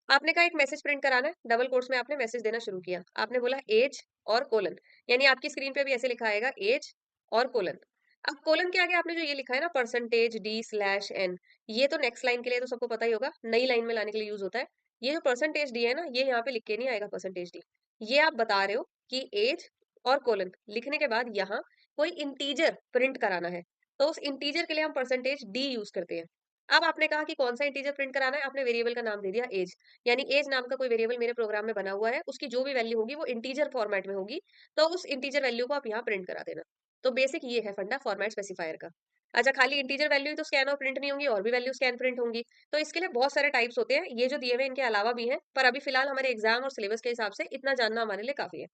आपने कहा एक मैसेज प्रिंट कराना है, डबल कोट्स में आपने मैसेज देना शुरू किया, आपने बोला एज और कोलन, यानी आपकी स्क्रीन पे भी ऐसे लिखा आएगा एज और कोलन। अब कोलन के आगे आपने जो ये लिखा है ना परसेंटेज डी स्लैश एन, ये तो नेक्स्ट लाइन के लिए तो सबको पता ही होगा, नई लाइन में लाने के लिए यूज होता है। ये जो परसेंटेज डी है ना, ये यहाँ पे लिख के नहीं आएगा परसेंटेज डी। ये आप बता रहे हो कि एज और कोलन लिखने के बाद यहाँ कोई इंटीजर प्रिंट कराना है, तो उस इंटीजर के लिए हम परसेंटेज डी यूज करते हैं। अब आपने कहा कि कौन सा इंटीजर प्रिंट कराना है, आपने वेरिएबल का नाम दे दिया एज, यानी एज नाम का कोई वेरिएबल मेरे प्रोग्राम में बना हुआ है, उसकी जो भी वैल्यू होगी वो इंटीजर फॉर्मेट में होगी, तो उस इंटीजर वैल्यू को आप यहाँ प्रिंट करा देना। तो बेसिक ये है फंडा फॉर्मेट स्पेसिफायर का। अच्छा, खाली इंटीजर वैल्यू ही तो स्कैन और प्रिंट नहीं होंगी, और भी वैल्यू स्कैन प्रिंट होंगी। तो इसके लिए बहुत सारे टाइप्स होते हैं, ये जो दिए हुए इनके अलावा भी हैं, पर अभी फिलहाल हमारे एग्जाम और सिलेबस के हिसाब से इतना जानना हमारे लिए काफी है।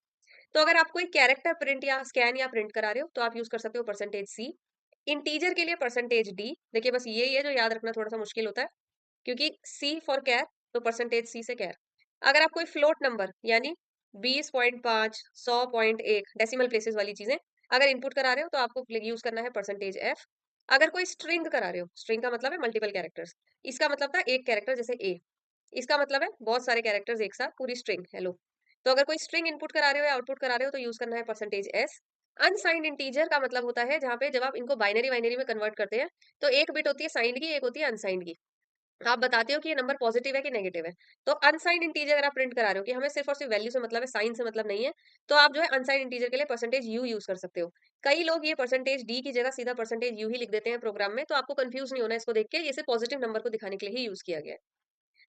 तो अगर आप कोई कैरेक्टर प्रिंट या स्कैन या प्रिंट करा रहे हो तो आप यूज कर सकते हो परसेंटेज सी। इंटीजर के लिए परसेंटेज डी। देखिए बस यही है जो याद रखना थोड़ा सा मुश्किल होता है, क्योंकि सी फॉर कैर, तो परसेंटेज सी से कैर। अगर आप कोई फ्लोट नंबर यानी 20.5, 100.1 डेसिमल प्लेसेस वाली चीजें अगर इनपुट करा रहे हो तो आपको यूज करना है परसेंटेज एफ। अगर कोई स्ट्रिंग करा रहे हो, स्ट्रिंग का मतलब है मल्टीपल कैरेक्टर्स, इसका मतलब था एक कैरेक्टर जैसे ए, इसका मतलब है बहुत सारे कैरेक्टर्स एक साथ, पूरी स्ट्रिंग, हेलो। तो अगर कोई स्ट्रिंग इनपुट करा रहे हो या आउटपुट करा रहे हो तो यूज करना है परसेंटेज एस। अनसाइंड इंटीजर का मतलब होता है जहां पे जब आप इनको बाइनरी बाइनरी में कन्वर्ट करते हैं, तो एक बिट होती है साइंड की, एक होती है अनसाइंड की। आप बताते हो कि ये नंबर पॉजिटिव है कि नेगेटिव है। तो अनसाइंड इंटीजर अगर आप प्रिंट करा रहे हो कि हमें सिर्फ और सिर्फ वैल्यू से मतलब है, साइन से मतलब नहीं है, तो आप जो है अनसाइंड इंटीजर के लिए परसेंटेज यू यूज कर सकते हो। कई लोग ये परसेंटेज डी की जगह सीधा परसेंटेज यू ही लिख देते हैं प्रोग्राम में, तो आपको कंफ्यूज नहीं होना इसको देख के, ये सिर्फ पॉजिटिव नंबर को दिखाने के लिए ही यूज किया गया है।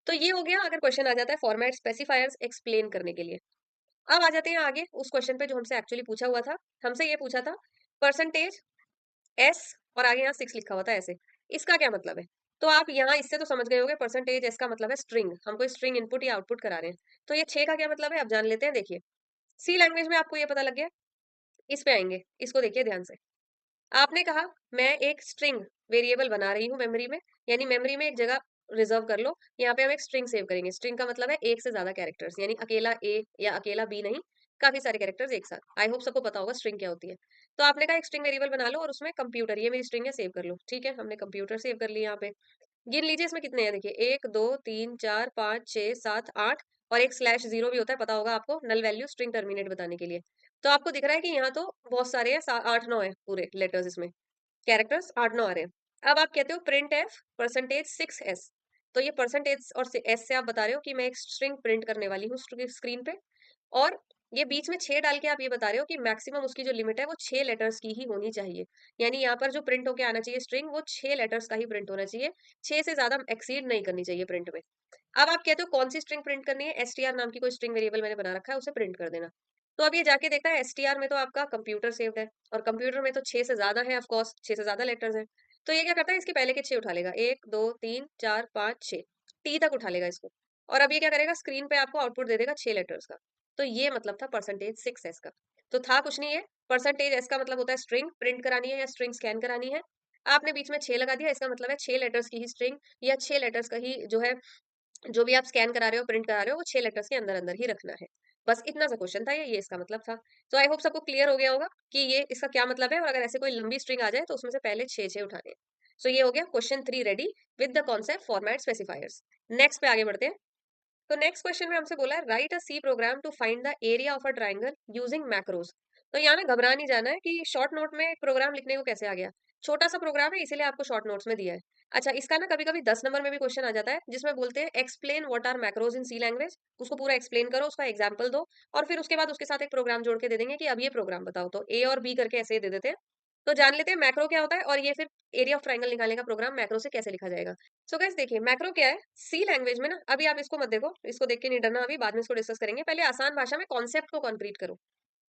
तो ये हो गया अगर क्वेश्चन आ जाता है फॉर्मेट स्पेसिफायर्स एक्सप्लेन करने के लिए। अब आ जाते हैं आगे उस क्वेश्चन पे जो हमसे एक्चुअली पूछा हुआ था। हमसे ये पूछा था परसेंटेज एस और आगे यहाँ 6 लिखा हुआ था ऐसे, इसका क्या मतलब है? तो आप यहाँ इससे तो समझ गए होंगे, परसेंटेज एस का मतलब है स्ट्रिंग, हम कोई स्ट्रिंग इनपुट या आउटपुट करा रहे हैं। तो ये 6 का क्या मतलब है अब जान लेते हैं। देखिए, सी लैंग्वेज में आपको ये पता लग गया। इस पे आएंगे, इसको देखिए ध्यान से। आपने कहा मैं एक स्ट्रिंग वेरिएबल बना रही हूँ मेमोरी में, यानी मेमोरी में एक जगह रिजर्व कर लो, यहाँ पे हम एक स्ट्रिंग सेव करेंगे। स्ट्रिंग का मतलब है एक से ज्यादा कैरेक्टर्स, यानी अकेला ए या अकेला बी नहीं, काफी सारे कैरेक्टर्स एक साथ। आई होप सबको पता होगा स्ट्रिंग क्या होती है। तो आपने कहा एक स्ट्रिंग वेरिएबल बना लो और उसमें कंप्यूटर, ये मेरी स्ट्रिंग है, सेव कर लो। ठीक है, हमने कंप्यूटर सेव कर लिया। यहाँ पे गिन लीजिए इसमें कितने हैं, देखिए 1 2 3 4 5 6 7 8, और एक स्लैश जीरो भी होता है, पता होगा आपको, नल वैल्यू स्ट्रिंग टर्मिनेट बताने के लिए। तो आपको दिख रहा है कि यहाँ तो बहुत सारे हैं, 8 9 है पूरे लेटर्स इसमें, कैरेक्टर्स 8 9 आ रहे हैं। अब आप कहते हो प्रिंट एफ परसेंटेज 6s, तो ये परसेंटेज और एस से आप बता रहे हो कि मैं एक स्ट्रिंग प्रिंट करने वाली हूँ स्क्रीन पे, और ये बीच में 6 डाल के आप ये बता रहे हो कि मैक्सिमम उसकी जो लिमिट है वो 6 लेटर्स की ही होनी चाहिए। यानी यहाँ पर जो प्रिंट होके आना चाहिए स्ट्रिंग, वो 6 लेटर्स का ही प्रिंट होना चाहिए, 6 से ज्यादा एक्सीड नहीं करनी चाहिए प्रिंट में। अब आप कहते हो कौन सी स्ट्रिंग प्रिंट करनी है, एसटीआर नाम की कोई स्ट्रिंग वेरिएबल मैंने बना रखा है, उसे प्रिंट कर देना। तो अब ये जाके देखता है एसटीआर में तो आपका कंप्यूटर सेव्ड है, और कंप्यूटर में तो 6 से ज्यादा है, ऑफ कोर्स 6 से ज्यादा लेटर्स हैं। तो ये क्या करता है, इसके पहले के 6 उठा लेगा, 1 2 3 4 5 6, टी तक उठा लेगा इसको। और अब ये क्या करेगा, स्क्रीन पे आपको आउटपुट दे देगा 6 लेटर्स का। तो ये मतलब था परसेंटेज 6s का। तो था कुछ नहीं है, परसेंटेज एस का मतलब होता है स्ट्रिंग प्रिंट करानी है या स्ट्रिंग स्कैन करानी है। आपने बीच में 6 लगा दिया, इसका मतलब है 6 लेटर्स की ही स्ट्रिंग या 6 लेटर्स का ही जो है, जो भी आप स्कैन करा रहे हो प्रिंट करा रहे हो, वो 6 लेटर्स के अंदर अंदर ही रखना है। बस इतना सा क्वेश्चन था, ये इसका मतलब था। तो आई होप सबको क्लियर हो गया होगा कि ये इसका क्या मतलब है, और अगर ऐसे कोई लंबी स्ट्रिंग आ जाए तो उसमें से पहले 6 6 उठाने हैं। सो ये हो गया question 3 ready with the concept format specifiers. Next पे आगे बढ़ते हैं। तो नेक्स्ट क्वेश्चन में हमसे बोला है write a C program to find the area of a triangle using macros. तो यहाँ ना घबरा नहीं जाना है कि शॉर्ट नोट में प्रोग्राम लिखने को कैसे आ गया। छोटा सा प्रोग्राम है, इसीलिए आपको शॉर्ट नोट्स में दिया है। अच्छा, इसका ना कभी-कभी 10 नंबर में भी क्वेश्चन आ जाता है, जिसमें बोलते हैं explain what are macros in C language. उसको पूरा एक्सप्लेन करो, उसका एग्जांपल दो और फिर उसके बाद उसके साथ एक प्रोग्राम जोड़ के दे देंगे कि अब ये प्रोग्राम बताओ। तो ए और बी करके ऐसे ही दे देते हैं। तो जान लेते हैं मैक्रो क्या होता है और ये फिर एरिया ऑफ ट्रायंगल निकालने का प्रोग्राम मैक्रो से कैसे लिखा जाएगा। सो गाइस देखिए, मैक्रो क्या है? सी लैंग्वेज में ना, अभी आप इसको मत देखो, इसको देख के नहीं डरना, अभी बाद में इसको डिस्कस करेंगे। पहले आसान भाषा में कॉन्सेप्ट को कंप्लीट करो।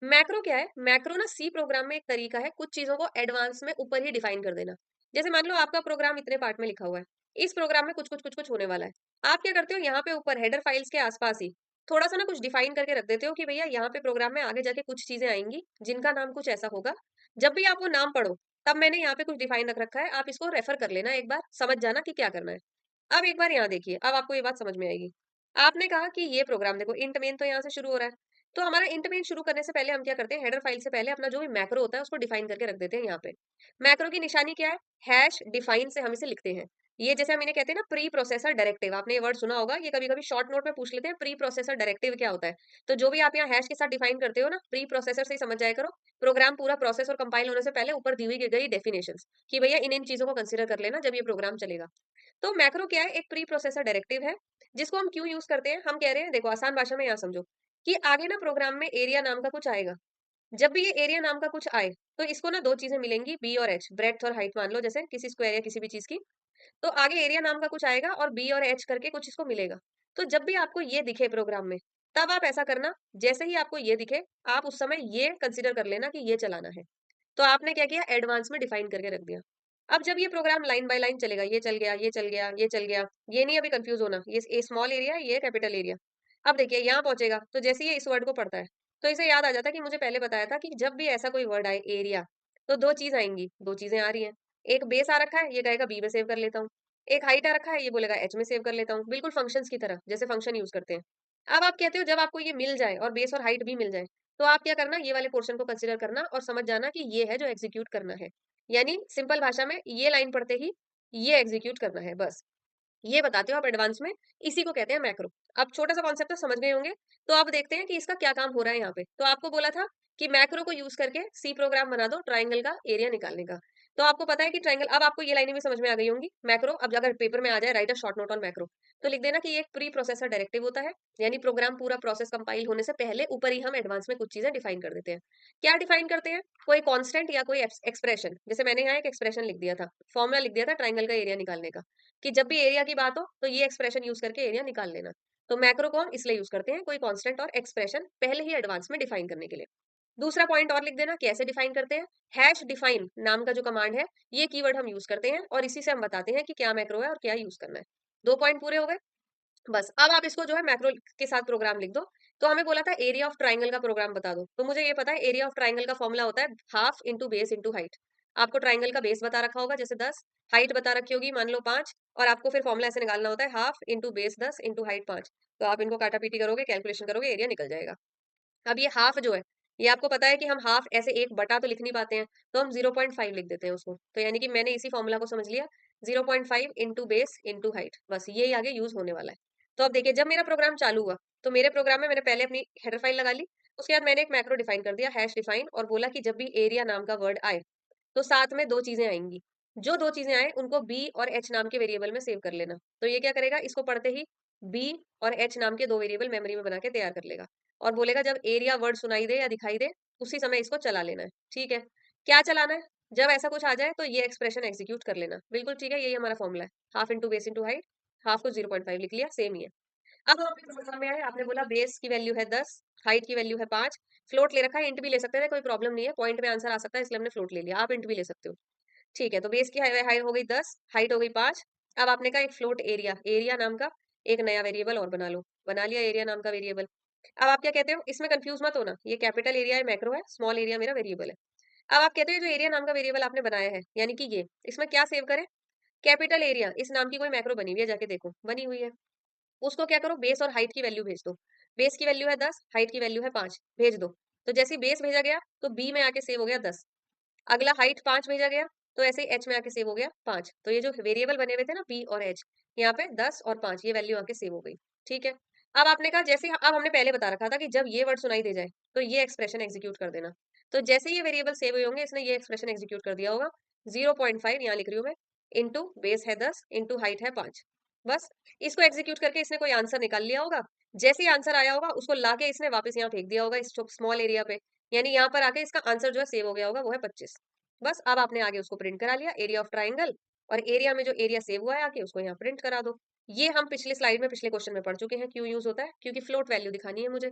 मैक्रो क्या है? मैक्रो ना सी प्रोग्राम में एक तरीका है कुछ चीजों को एडवांस में ऊपर ही डिफाइन कर देना। जैसे मान लो आपका प्रोग्राम इतने पार्ट में लिखा हुआ है, इस प्रोग्राम में कुछ कुछ होने वाला है। आप क्या करते हो, यहाँ पे ऊपर हेडर फाइल्स के आसपास ही थोड़ा सा ना कुछ डिफाइन करके रख देते हो कि भैया यहाँ पे प्रोग्राम में आगे जाके कुछ चीजें आएंगी जिनका नाम कुछ ऐसा होगा। जब भी आप वो नाम पढ़ो, तब मैंने यहाँ पे कुछ डिफाइन रख रखा है, आप इसको रेफर कर लेना, एक बार समझ जाना कि क्या करना है। अब एक बार यहाँ देखिए, अब आपको ये बात समझ में आएगी। आपने कहा कि ये प्रोग्राम देखो, इंट मेन तो यहाँ से शुरू हो रहा है। तो हमारा इंट मेन शुरू करने से पहले हम क्या करते हैं, हेडर फाइल से पहले अपना जो भी मैक्रो होता है उसको डिफाइन करके रख देते हैं यहाँ पे। मैक्रो की निशानी क्या है? हैश डिफाइन से हम इसे लिखते हैं। ये जैसे हम इन्हें कहते हैं ना प्री प्रोसेसर डायरेक्टिव, आपने ये वर्ड सुना होगा, ये कभी कभी शॉर्ट नोट में पूछ लेते हैं प्री प्रोसेसर डायरेक्टिव क्या होता है। तो जो भी आप यहाँ हैश के साथ डिफाइन करते हो ना, प्री प्रोसेसर से ही समझ जाया करो। प्रोग्राम पूरा प्रोसेस और कंपाइल होने से पहले ऊपर दी हुई गई डेफिनेशन कि भैया इन इन चीजों को कंसिडर कर लेना जब ये प्रोग्राम चलेगा। तो मैक्रो क्या है? एक प्री प्रोसेसर डायरेक्टिव है, जिसको हम क्यों यूज करते हैं, हम कह रहे हैं देखो आसान भाषा में यहाँ समझो कि आगे ना प्रोग्राम में एरिया नाम का कुछ आएगा। जब भी ये एरिया नाम का कुछ आए, तो इसको ना दो चीजें मिलेंगी, बी और एच, ब्रेड्थ और हाइट मान लो, जैसे किसी स्क्वायर या किसी भी चीज की। तो आगे एरिया नाम का कुछ आएगा और बी और एच करके कुछ इसको मिलेगा। तो जब भी आपको ये दिखे प्रोग्राम में, तब आप ऐसा करना, जैसे ही आपको ये दिखे, आप उस समय ये कंसिडर कर लेना कि ये चलाना है। तो आपने क्या किया, एडवांस में डिफाइन करके रख दिया। अब जब ये प्रोग्राम लाइन बाय लाइन चलेगा, ये चल गया, ये चल गया, ये चल गया, ये नहीं अभी कंफ्यूज होना, ये स्मॉल एरिया, ये कैपिटल एरिया। अब देखिए यहाँ पहुंचेगा, तो जैसे ही ये इस वर्ड को पढ़ता है, तो इसे याद आ जाता है कि मुझे पहले बताया था कि जब भी ऐसा कोई वर्ड आए एरिया, तो दो चीज आएंगी, दो चीजें आ रही हैं। एक बेस आ रखा है, ये कहेगा बी में सेव कर लेता हूँ। एक हाइट आ रखा है, ये बोलेगा एच में सेव कर लेता हूँ, बिल्कुल फंक्शंस की तरह, जैसे फंक्शन यूज करते हैं। अब आप कहते हो जब आपको ये मिल जाए और बेस और हाइट भी मिल जाए, तो आप क्या करना, ये वाले पोर्शन को कंसिडर करना और समझ जाना कि ये है जो एग्जीक्यूट करना है। यानी सिंपल भाषा में ये लाइन पढ़ते ही ये एग्जीक्यूट करना है, बस। ये बताते हो आप एडवांस में, इसी को कहते हैं मैक्रो। अब छोटा सा कॉन्सेप्ट तो समझ गए होंगे। तो अब देखते हैं कि इसका क्या काम हो रहा है यहाँ पे। तो आपको बोला था कि मैक्रो को यूज करके सी प्रोग्राम बना दो ट्राइंगल का एरिया निकालने का। तो आपको पता है कि ट्राइंगल, अब आपको ये लाइनें भी समझ में आ गई होंगी। मैक्रो, अब अगर पेपर में आ जाए right a short note on macro, तो लिख देना कि ये एक प्री प्रोसेसर डायरेक्टिव होता है। यानी प्रोग्राम पूरा प्रोसेस कंपाइल होने से पहले ऊपर ही हम एडवांस में कुछ चीजें डिफाइन कर देते हैं। क्या डिफाइन करते हैं? कोई कांस्टेंट या कोई एक्सप्रेशन, जैसे मैंने यहाँ एक एक्सप्रेशन लिख दिया था, फॉर्मूला लिख दिया था ट्राइंगल का एरिया निकालने का, कि जब भी एरिया की बात हो तो ये एक्सप्रेशन यूज करके एरिया निकाल लेना। तो मैक्रो को हम इसलिए यूज करते हैं, कोई कांस्टेंट और एक्सप्रेशन पहले ही एडवांस में डिफाइन करने के लिए। दूसरा पॉइंट और लिख देना, कैसे डिफाइन करते हैं? हैश डिफाइन नाम का जो कमांड है, ये कीवर्ड हम यूज करते हैं और इसी से हम बताते हैं कि क्या मैक्रो है और क्या यूज करना है। दो पॉइंट पूरे हो गए। बस अब आप इसको जो है मैक्रो के साथ प्रोग्राम लिख दो। तो हमें बोला था एरिया ऑफ ट्राइंगल का प्रोग्राम बता दो, तो मुझे ये पता है एरिया ऑफ ट्राइंगल का फॉर्मूला होता है half into base into height. आपको ट्राइंगल का बेस बता रखा होगा, जैसे 10, हाइट बता रखी होगी मान लो 5, और आपको फिर फॉर्मूला ऐसे निकालना होता है half into base 10 into height 5। तो आप इनको काटा पीटी करोगे, कैलकुलेशन करोगे, एरिया निकल जाएगा। अब ये हाफ जो है, ये आपको पता है कि हम हाफ ऐसे एक बटा तो लिख नहीं पाते हैं, तो हम 0.5 लिख देते हैं उसको। तो यानी कि मैंने इसी फॉर्मूला को समझ लिया, 0.5 इंटू बेस इंटू हाइट, बस यही आगे यूज होने वाला है। तो अब देखिए, जब मेरा प्रोग्राम चालू हुआ, तो मेरे प्रोग्राम में मैंने पहले अपनी हेडर फाइल लगा ली। उसके बाद मैंने एक मैक्रो डिफाइन कर दिया, हैश डिफाइन, और बोला कि जब भी एरिया नाम का वर्ड आए, तो साथ में दो चीजें आएंगी। जो दो चीजें आए उनको बी और एच नाम के वेरिएबल में सेव कर लेना। तो ये क्या करेगा, इसको पढ़ते ही बी और एच नाम के दो वेरिएबल मेमोरी में बना के तैयार कर लेगा, और बोलेगा जब एरिया वर्ड सुनाई दे या दिखाई दे, उसी समय इसको चला लेना है। ठीक है, क्या चलाना है? जब ऐसा कुछ आ जाए तो ये एक्सप्रेशन एग्जीक्यूट कर लेना। बिल्कुल ठीक है, यही हमारा फॉर्मूला है। Half into base into height, half को 0.5 लिख लिया, सेम ही है। अब हम अपने प्रोग्राम में आए, आपने बोला बेस की वैल्यू है 10, हाइट की वैल्यू है 5, फ्लोट ले रखा है, इंट भी ले सकते थे, कोई प्रॉब्लम नहीं है, पॉइंट में आंसर आ सकता है, इसलिए हमने फ्लोट ले लिया, आप इंट भी ले सकते हो। ठीक है, तो बेस की हाइट हो गई 10, हाइट हो गई 5। अब आपने कहा एक फ्लोट एरिया, एरिया नाम का एक नया वेरिएबल और बना लो। बना लिया एरिया नाम का वेरिएबल। अब आप क्या कहते हो, इसमें कंफ्यूज मत होना, ये कैपिटल एरिया है, मैक्रो है, स्मॉल एरिया मेरा वेरिएबल है। अब आप कहते हो जो एरिया नाम का वेरिएबल आपने बनाया है, यानी कि ये, इसमें क्या सेव करें? कैपिटल एरिया, इस नाम की कोई मैक्रो बनी हुई है, जाके देखो बनी हुई है। उसको क्या करो, बेस और हाइट की वैल्यू भेज दो। बेस की वैल्यू है 10, हाइट की वैल्यू है 5, भेज दो। तो जैसे ही बेस भेजा गया, तो बी में आके सेव हो गया 10। अगला हाइट 5 भेजा गया, तो ऐसे ही एच में आके सेव हो गया 5। तो ये जो वेरिएबल बने हुए थे ना बी और एच, यहाँ पे 10 और 5 ये वैल्यू आके सेव हो गई। ठीक है, अब आपने कहा जैसे अब हमने पहले बता रखा था कि जब ये वर्ड सुनाई दे जाए, तो ये एक्सप्रेशन एग्जीक्यूट कर देना। तो जैसे ही ये वेरिएबल सेव हुए होंगे, इसने ये एक्सप्रेशन एग्जीक्यूट कर दिया होगा। 0.5 यहाँ लिख रही हूँ मैं, इंटू बेस है 10 इंटू हाइट है 5। बस इसको एग्जीक्यूट करके इसने कोई आंसर निकाल लिया होगा। जैसे ही आंसर आया होगा उसको लाके इसने वापस यहाँ फेंक दिया होगा इस स्मॉल एरिया पे, यानी यहाँ पर आके इसका आंसर जो है सेव हो गया होगा, वो है 25। बस अब आपने आगे उसको प्रिंट करा लिया, एरिया ऑफ ट्राइंगल, और एरिया में जो एरिया सेव हुआ है आके उसको यहाँ प्रिंट करा दो। ये हम पिछले स्लाइड में पिछले क्वेश्चन में पढ़ चुके हैं क्यों यूज होता है, क्योंकि फ्लोट वैल्यू दिखानी है मुझे,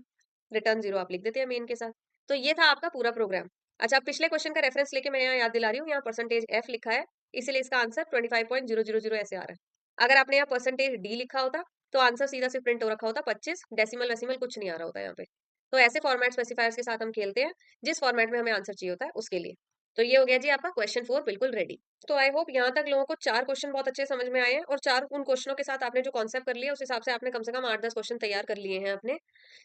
रिटर्न जीरो आप लिख देते हैं मेन के साथ। तो ये था आपका पूरा प्रोग्राम। अच्छा, अब पिछले क्वेश्चन का रेफरेंस लेके मैं यहाँ याद दिला रही हूँ, यहाँ परसेंटेज एफ लिखा है, इसीलिए इसका आंसर 25.000 ऐसे आ रहा है। अगर आपने यहाँ परसेंटेज डी लिखा होता तो आंसर सीधा से प्रिंट हो रखा होता 25, डेसिमल वेसिमल कुछ नहीं आ रहा होता यहाँ पे। तो ऐसे फॉर्मेट स्पेसिफायर्स के साथ हम खेलते हैं, जिस फॉर्मेट में हमें आंसर चाहिए होता है उसके लिए। तो ये हो गया जी आपका क्वेश्चन 4 बिल्कुल रेडी। तो आई होप यहाँ तक लोगों को 4 क्वेश्चन बहुत अच्छे समझ में आए हैं, और 4 उन क्वेश्चनों के साथ आपने जो कॉन्सेप्ट कर लिया उस हिसाब से आपने कम से कम 8-10 क्वेश्चन तैयार कर लिए हैं अपने।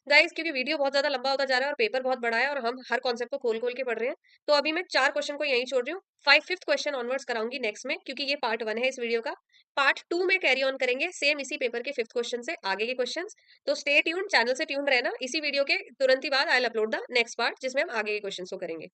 गाइस क्योंकि वीडियो बहुत ज्यादा लंबा होता जा रहा है और पेपर बहुत बड़ा है और हम हर कॉन्सेप्ट को खोल खोल के पढ़ रहे हैं, तो अभी मैं 4 क्वेश्चन को यहीं छोड़ रही हूँ। फिफ्थ क्वेश्चन ऑनवर्ड्स कराऊंगी नेक्स्ट में, क्योंकि ये पार्ट 1 है इस वीडियो का। पार्ट 2 में कैरी ऑन करेंगे सेम इसी पेपर के 5th क्वेश्चन से आगे के क्वेश्चंस। तो स्टे ट्यून, चैनल से ट्यून रहना, इसी वीडियो के तुरंत ही बाद I will upload the next part जिसमें हम आगे के क्वेश्चंस को करेंगे।